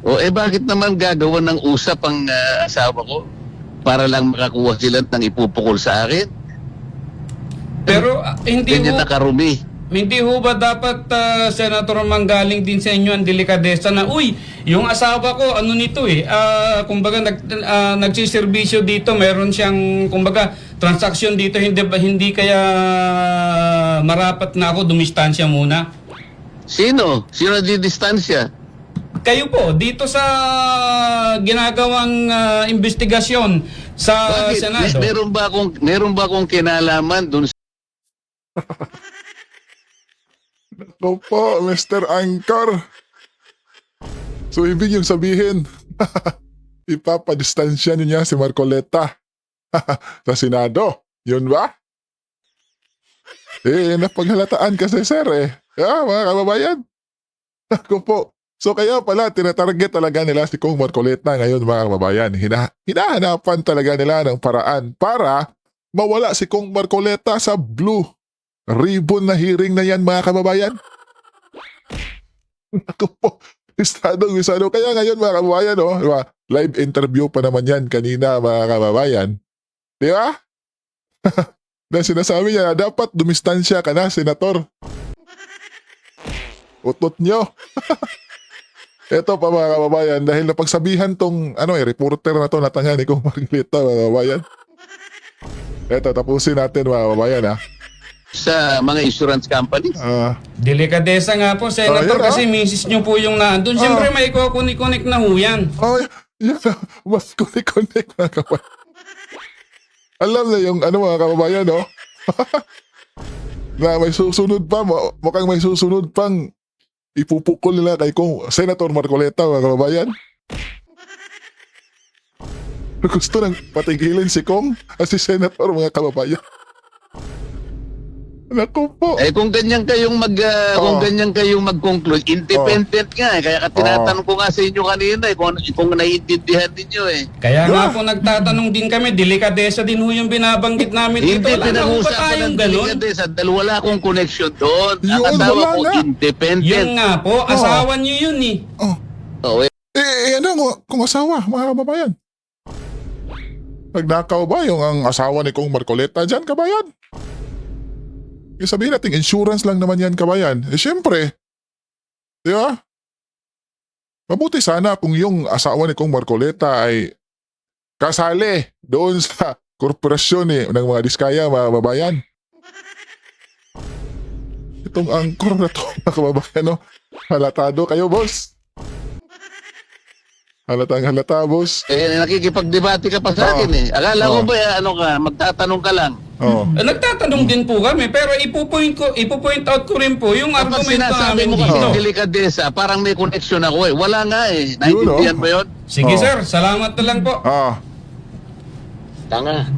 O bakit naman gagawa ng usap ang asawa ko para lang makakuha sila ng ipupukol sa akin? Pero Ganyan na karumi. hindi ho ba dapat, Senator, manggaling din sa inyo ang delikadesa na, uy, yung asawa ko, ano nito kumbaga nagsiservisyo dito, meron siyang, kumbaga, transaksyon dito, hindi kaya marapat na ako dumistansya muna? Sino? Sino di distansya? Kayo po, dito sa ginagawang investigasyon sa Bakit? Senado. Meron ba akong kinalaman dun sa Ito po, Mr. Anchor. So, ibig yung sabihin, ipapadistansya niya si Marcoleta sa Senado. Yun ba? Napaghalataan kasi, sir, mga kababayan. Ako po. So, kaya pala, tinatarget talaga nila si Kong Marcoleta ngayon, mga kababayan. Hinahanapan talaga nila ng paraan para mawala si Kong Marcoleta sa blue ribbon na hearing na yan, mga kababayan. Ako po, istado. Kaya ngayon, mga kababayan, diba? Live interview pa naman yan kanina, mga kababayan. Di ba? Na sinasabi niya na dapat dumistansya ka na, Senator. Utot nyo. Ito pa, mga kababayan, dahil napagsabihan tong reporter na to natangan ni Kong Marcoleta, mga kababayan. Ito, tapusin natin, mga kababayan, sa mga insurance companies? Delikadesa nga po, Senator, yan, kasi misis nyo po yung nandun. Siyempre, may kukunik-kunik na ho yan. Yan na. Mas kunik-kunik, mga kababayan. Alam na yung mga kababayan, na may susunod pa, mukhang may susunod pang ipupukol nila kay Kong Senator Marcoleta, mga kababayan. Gusto nang patigilin si Kong at si Senator, mga kababayan. Naku po. Kung ganyan kayong mag-conclude, independent nga kaya tinatanong ko nga sa inyo kanina kung naiintindihan ninyo Kaya nga po nagtatanong din kami, delikadesa din ho yung binabanggit namin dito. Hindi Wala na ho ba pinag-uusapan tayong ng ganun? delikadesa dahil wala akong connection doon. Ang Yun, asawa wala ko nga. independent. Yun nga po, asawa nyo yun eh. Kung asawa, mga kababayan? Nagnakaw ba ang asawa ni Kong Marcoleta dyan, kabayan? Sabihin natin, insurance lang naman yan, kabayan. Siyempre, di ba? Mabuti sana kung yung asawa ni Kong Marcoleta ay kasali doon sa korporasyon ng mga diskaya, mga kababayan. Itong angkor na to, mga kababayan, halatado kayo, boss. Halatang halata, boss. Nakikipagdebate ka pa sa akin Akala ko ba magtatanong ka lang. Nagtatanong din po kami, pero ipo-point out ko rin po yung Kapag argumento sinasabi namin mo dito. kasi delikadesa, parang may connection ako Wala nga Naintindihan mo yun? Sige sir, salamat na lang po. Tanga.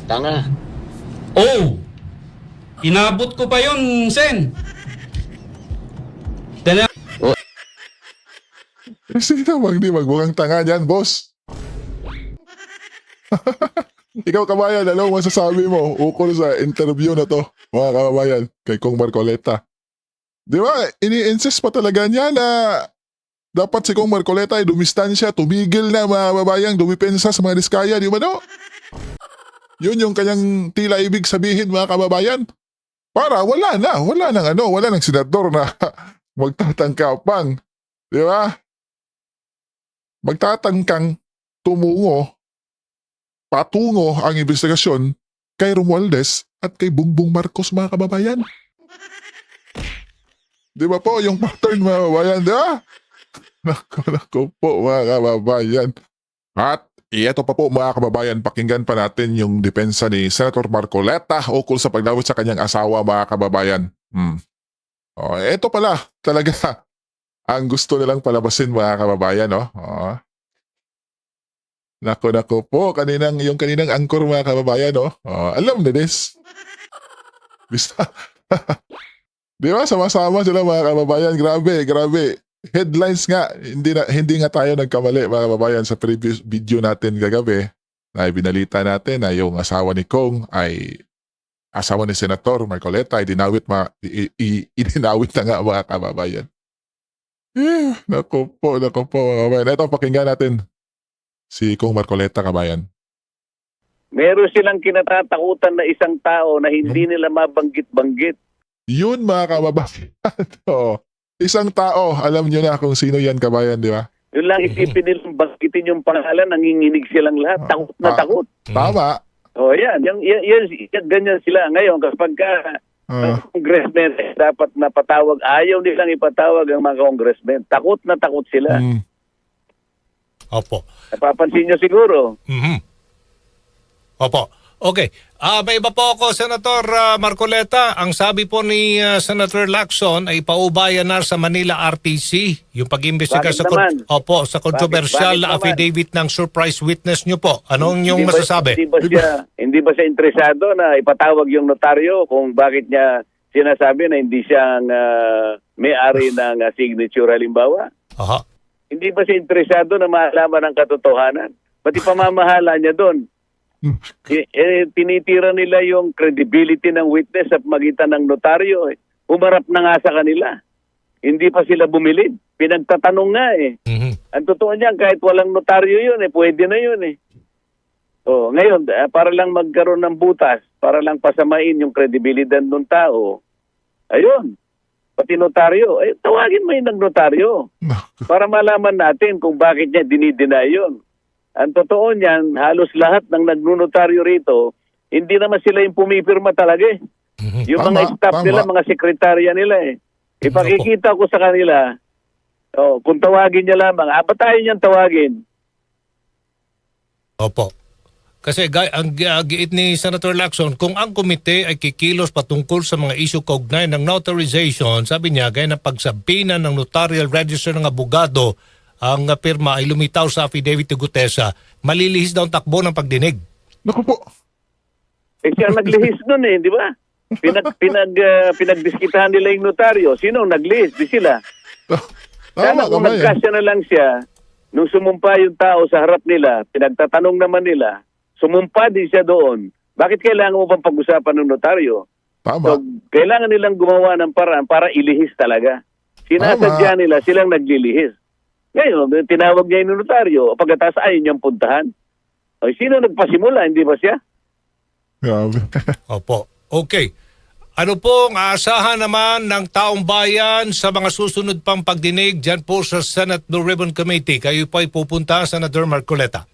Tanga. Oh! Inabot ko pa yun, Sen. Sino di magmukhang tanga dyan, boss? Ikaw, kabayan, alam mo masasabi mo ukol sa interview na to, mga kababayan, kay Kong Marcoleta. Di ba, ini-insist pa talaga niya na dapat si Kong Marcoleta ay dumistansya, tumigil na, mga kababayan, dumipensa sa mga diskaya, di ba no? Yun yung kanyang tila ibig sabihin, mga kababayan. Para wala nang senador na magtatangkapang, di ba? Magtatangkang patungo ang investigasyon kay Romualdez at kay Bongbong Marcos, mga kababayan. Di ba po yung pattern, mga kababayan, di ba? Naku po, mga kababayan. At ito pa po, mga kababayan, pakinggan pa natin yung depensa ni Senator Marcoleta ukol sa paglawit sa kanyang asawa, mga kababayan. Ito pala talaga ang gusto nilang palabasin, mga kababayan. Naku po, yung kaninang angkor, mga kababayan. Alam na this. Bisa. Di ba, sama-sama sila, mga kababayan. Grabe. headlines nga, hindi nga tayo nagkamali mga kababayan sa previous video natin kagabi na ibinalita natin na yung asawa ni Kong ay asawa ni Senator Marcoleta ay idinawit na nga mga kababayan. Naku po mga kababayan. Ito, pakinggan natin si Kong Marcoleta, kabayan. Meron silang kinatatakutan na isang tao na hindi nila mabanggit-banggit. Yun mga kababayan. Oo. Isang tao, alam nyo na kung sino yan, kabayan, di ba? Yun lang isipin nilang banggitin yung pangalan, nanginginig silang lahat, takot na takot. Tama. O yan, ganyan sila. Ngayon, kapag congressmen dapat napatawag, ayaw nilang ipatawag ang mga congressmen. Takot na takot sila. Opo. Napapansin nyo siguro. Opo. Okay. May iba po ako, Senator Marcoleta. Ang sabi po ni Senator Lacson ay paubayan na sa Manila RTC yung pag-imbestiga Bakit sa naman? sa controversial Bakit naman? affidavit ng surprise witness nyo po. Anong yung masasabi? Hindi ba siya interesado na ipatawag yung notaryo kung bakit niya sinasabi na hindi siyang may-ari ng signature halimbawa? Aha. Hindi ba siya interesado na malaman ang katotohanan? Pati pamamahala niya doon. Tinitira nila yung credibility ng witness at magitan ng notaryo. Umarap na nga sa kanila. Hindi pa sila bumilid. Pinagtatanong nga eh. Ang totoo niyan, kahit walang notaryo yun pwede na yun eh. So, ngayon, para lang magkaroon ng butas, para lang pasamain yung credibility ng tao, ayun, pati notaryo, tawagin mo yung notaryo para malaman natin kung bakit niya dinideny yun. Ang totoo niyan, halos lahat ng nagnunotaryo rito, hindi naman sila yung pumipirma talaga eh. Yung mga staff nila, mga sekretarya nila eh. Ipakikita ko sa kanila, kung tawagin niya lamang, ba't tayo niyang tawagin? Opo. Kasi ang giit ni Senator Lacson, kung ang komite ay kikilos patungkol sa mga issue kaugnay ng notarization, sabi niya, gaya ng pagsabihan ng notarial register ng abogado, ang pirma ay lumitaw sa affidavit ni Gutesa, malilihis daw ang takbo ng pagdinig. Naku po. Siya naglihis nun di ba? Pinagdiskitahan nila yung notaryo. Sino naglihis? Di sila. Sana kung nagkasya na lang siya, nung sumumpa yung tao sa harap nila, pinagtatanong naman nila, sumumpa din siya doon. Bakit kailangan mo pang pag-usapan ng notaryo? Tama. So, kailangan nilang gumawa ng paraan para ilihis talaga. Sinasadya nila, silang naglilihis. Ngayon, tinawag niya yung notaryo, pagkatapos ayaw niyang puntahan. O, sino nagpasimula? Hindi ba siya? Grabe. Opo. Okay. Ano po ang aasahan naman ng taong bayan sa mga susunod pang pagdinig dyan po sa Senate Blue Ribbon Committee? Kayo po ay pupunta, Senator Marcoleta.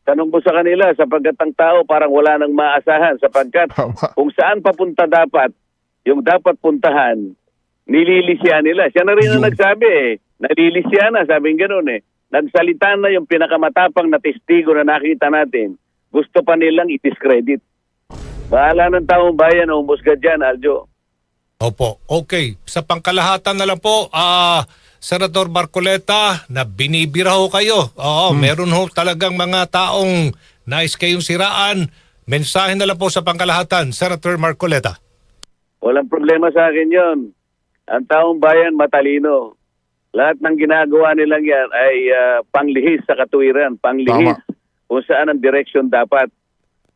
Tanong mo sa kanila, sapagkat ang tao parang wala nang maasahan, sapagkat kung saan papunta dapat, yung dapat puntahan, nililisya nila. Siya na rin ang nagsabi nalilisya na, sabing gano'n Nagsalita na yung pinakamatapang na testigo na nakita natin. Gusto pa nilang i-discredit. Bahala ng taong bayan o umusga dyan, Aljo. Opo. Okay. Sa pangkalahatan na lang po, Senator Marcoleta, na binibira ho kayo. Oo, meron ho talagang mga taong nais kayong siraan. Mensahe na lang po sa pangkalahatan, Senator Marcoleta. Walang problema sa akin yon. Ang taong bayan matalino. Lahat ng ginagawa nilang yan ay panglihis sa katuwiran, panglihis kung saan ang direksyon dapat.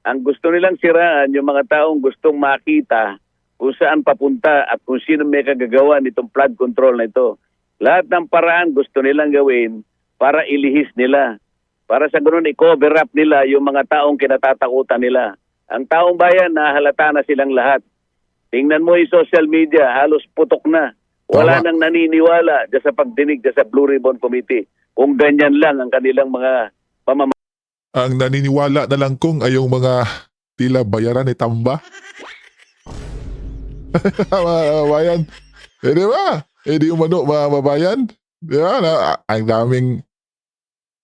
Ang gusto nilang siraan, yung mga taong gustong makita kung saan papunta at kung sino may kagagawa nitong flood control na ito. Lahat ng paraan gusto nilang gawin para ilihis nila. Para sa ganoon i-cover up nila yung mga taong kinatatakutan nila. Ang taong bayan, nahalata na silang lahat. Tingnan mo yung social media, halos putok na. Wala nang naniniwala sa pagdinig sa Blue Ribbon Committee. Kung ganyan lang ang kanilang mga pamamagitan. Ang naniniwala na lang kung ay yung mga tila bayaran ni Tamba. Mga kababayan. Di ba? Di umano mga kababayan. Di ba? Ang daming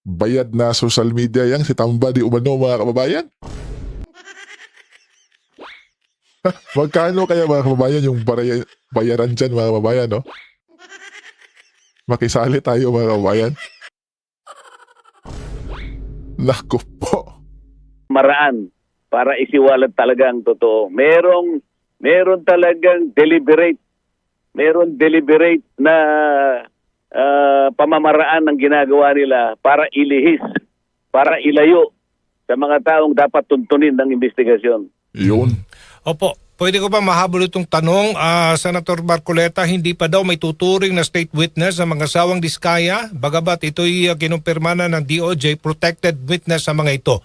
bayad na social media yang si Tamba di umano mga kababayan. Magkano kaya mga kababayan yung bayaran dyan mga kababayan, no? Makisali tayo mga kababayan. Naku po. Maraan para isiwalat talaga ang totoo. Meron talagang deliberate na pamamaraan ng ginagawa nila para ilihis, para ilayo sa mga taong dapat tuntunin ng investigasyon. Yun. Opo, pwede ko ba mahabol itong tanong, Senator Marcoleta, hindi pa daw may tuturing na state witness sa mga asawang Diskaya, bagabat ito'y kinumpirma na ng DOJ, protected witness sa mga ito.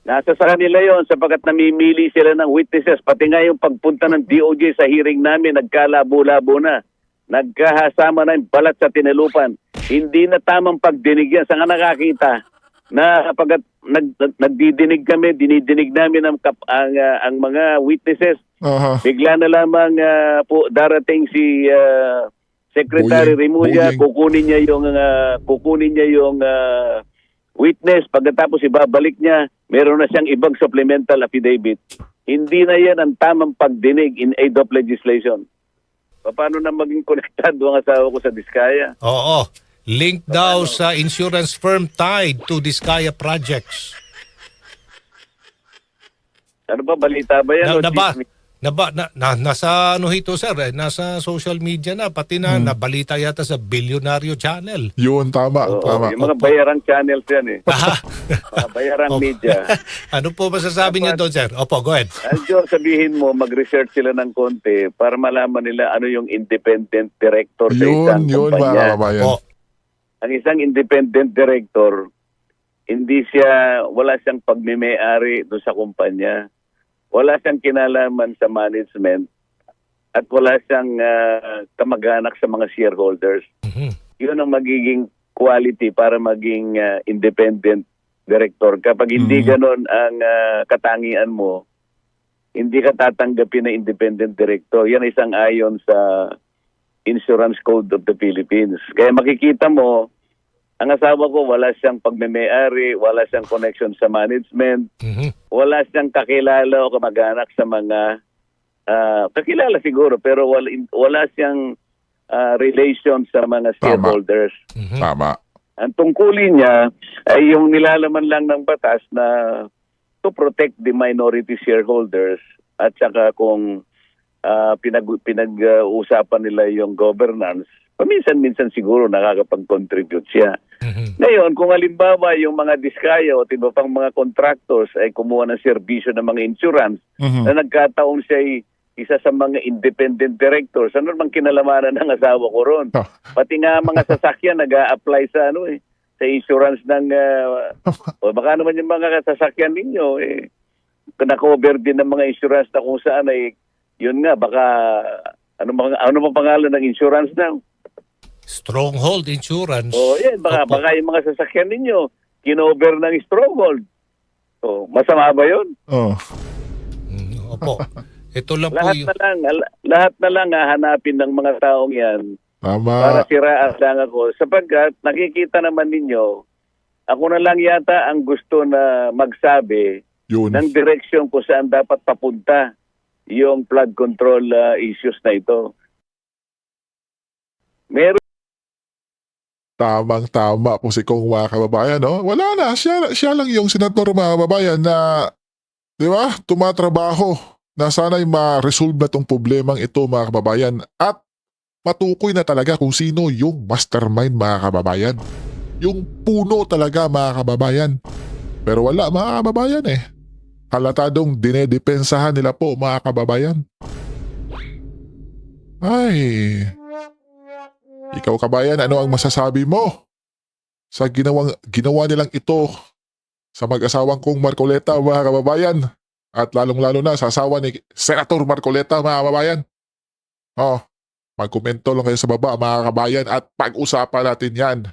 Nasa sa kanila yon sapagkat namimili sila ng witnesses. Pati nga yung pagpunta ng DOJ sa hearing namin, nagkalabo-labo na. Nagkahasama na yung balat sa tinalupan. Hindi na tamang pagdinig yan. Saan ka nakakita na kapag nagdidinig kami, dinidinig namin ang mga witnesses. Aha. Bigla na lamang po darating si Secretary Remulla, kukunin niya yung witness. Pagkatapos ibabalik niya, meron na siyang ibang supplemental affidavit. Hindi na yan ang tamang pagdinig in aid of legislation. Paano na maging konektado ang asawa ko sa Diskaya? Oo, link daw sa insurance firm tied to Diskaya projects. Ano ba, balita ba yan? Nasa ano ito, sir, nasa social media na, pati na nabalita yata sa Billionario Channel. Yun, tama. Oo, tama. yung mga bayarang channels yan eh. Aha. Mga bayarang media. Ano po masasabi niyo doon, sir? Opo, go ahead. Andiyo, sabihin mo, mag-research sila ng konti para malaman nila ano yung independent director sa isang Yun, mga kumpanya. kababayan. Opo. Ang isang independent director, wala siyang pagmimay-ari doon sa kumpanya. Wala siyang kinalaman sa management at wala siyang kamag-anak sa mga shareholders. Mhm. Yun ang magiging quality para maging independent director. Kapag hindi ganon ang katangian mo, hindi ka tatanggapin na independent director. Yan isang ayon sa Insurance Code of the Philippines. Kaya makikita mo, ang asawa ko wala siyang pagmemay-ari, wala siyang connection sa management, Mhm. wala siyang kakilala o kamag-anak sa mga kakilala siguro pero wala siyang relation sa mga shareholders. Mhm. Tama. Ang tungkulin niya ay yung nilalaman lang ng batas na to protect the minority shareholders at saka kung pinag-uusapan nila yung governance, paminsan-minsan siguro nakakapag-contribute siya. Mhm. Ngayon, kung halimbawa yung mga Diskaya o iba pang mga contractors ay kumuha ng serbisyo ng mga insurance na nagkataon siya ay isa sa mga independent directors, ano bang kinalamanan ng asawa ko ron? Ah. Pati nga mga sasakyan nag-a-apply sa sa insurance ng o baka naman yung mga sasakyan ninyo na-cover din ng mga insurance na kung saan ay yun nga baka ano bang pangalan ng insurance na? Stronghold Insurance. Oh, yan Opo. baka yung mga sasakyan ninyo kinover ng Stronghold. So, masama ba 'yun? Oh. Opo. Ito lang po yung... Lahat na lang hahanapin ng mga taong 'yan para Tama. siraan lang ako sapagkat nakikita naman ninyo ako na lang yata ang gusto na magsabi Yun. ng direksyon kung saan dapat papunta yung flood control issues na ito. Meron Tamang-tama po si Kong, mga kababayan, no? Wala na. Siya lang yung senator, mga kababayan, na, di ba, tumatrabaho na sana'y ma-resolve na tong problemang ito, mga kababayan. At matukoy na talaga kung sino yung mastermind, mga kababayan. Yung puno talaga, mga kababayan. Pero wala, mga kababayan Halatadong dinedepensahan nila po, mga kababayan. Ay... Ikaw, kabayan, ano ang masasabi mo sa ginawa nilang ito sa mag-asawang Kong Marcoleta, mga kababayan? At lalong-lalo na sa asawa ni Senator Marcoleta, mga kababayan. Magkomento lang kayo sa baba, mga kababayan, at pag-usapan natin yan.